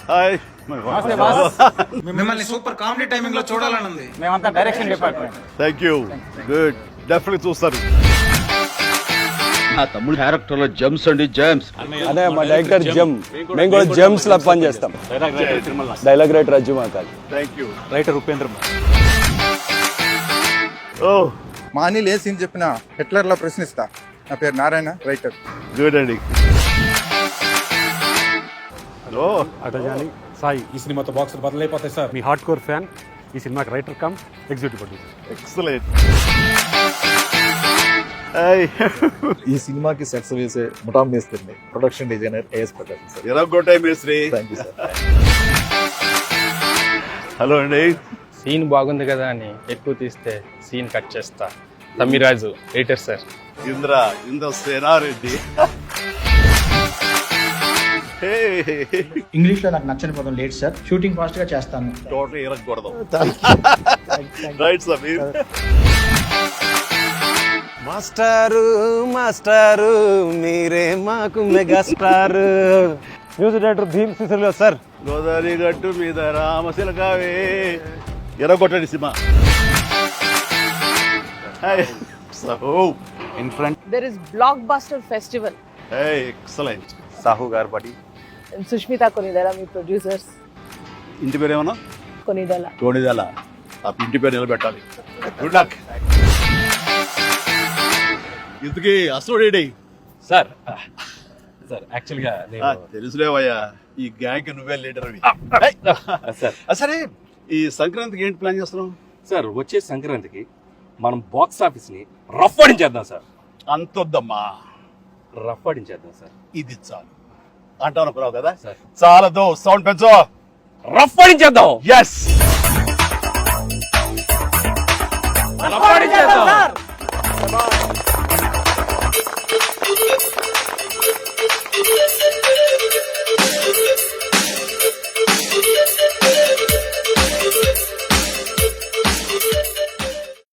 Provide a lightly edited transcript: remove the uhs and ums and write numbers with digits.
Hi మిమ్మల్ని super comedy timing లో చూడాలని ఉంది. మేమంతా direction department. Thank you. Good, definitely చూస్తారు. నా తమ్ముడు క్యారెక్టర్ లో జెమ్స్ అండి, జెమ్స్. అదే మా డైరెక్టర్ జెమ్. మేము కూడా జెమ్స్ లా పని చేస్తాం. డైలాగ్ రైటర్ రాజు మాకాలి. Thank you. రైటర్ ఉపేంద్ర. ఓ మా అనిల్ ఏ సీన్ చెప్పినా హిట్లర్ లా ప్రశ్నిస్తా. నా పేరు నారాయణ, రైటర్. గుడ్ అండి. ఓ అటజాని సాయి. ఈ సినిమాతో బాక్స్ బదులైపోతాయి సార్. మీ హార్డ్ కోర్ ఫ్యాన్ ఈ సినిమాకి writer cum executive producer. Excellent. ఈ సినిమాకి సెట్స్ వేసే ముఠా మేస్త్రిని, ప్రొడక్షన్ డిజైనర్ ఏఎస్ ప్రకాశం సార్. ఎరగొట్టాయి మేస్త్రి. Thank you sir. హలో అండి. సీన్ బాగుంది కదా అని ఎక్కువ తీస్తే సీన్ కట్ చేస్తా. Tammiraju, editor sir. Indra Sena Reddy. English లో నాకు నచ్చని పదం లేట్ సార్. షూటింగ్ ఫాస్ట్ గా చేస్తాను. టోటల్ ఇరగకూడదు. రైట్ సమీర్. మాస్టారు మీరే మాకు megastar. Music director Bheem Cecil sir. Godavari గట్టు మీద రామశిలకావే. ఎరగొట్టండి cinema. In front There is Blockbuster Festival. Excellent. Sahu garu బడి. And Sushmita Konidala, మీ ప్రొడ్యూసర్స్. ఇంటి పేరు ఏమన్నా? కొనిదల. తోడిదల. ఆ ఇంటి పేరు నిలబెట్టాలి. Good luck. ఇంతకీ అసలు రెడీ సార్ యాక్చువల్గా తెలుసులేవయ్యా, ఈ గ్యాంగ్ నువ్వే లీడర్ అవి. సరే, ఈ సంక్రాంతికి ఏంటి ప్లాన్ చేస్తున్నాం? సార్ వచ్చే సంక్రాంతికి మనం బాక్స్ ఆఫీస్ ని రఫ్ ఆడించేద్దాం సార్. అంతొద్దమ్మా, రఫ్ ఆడించేద్దాం సార్. ఇది చాలు అంటాను అనుకున్నావు కదా సార్. చాలదు, సౌండ్ పెంచు. రఫ్ ఆడించేద్దాం. ఎస్. రఫ్ ఆడించేద్దాం.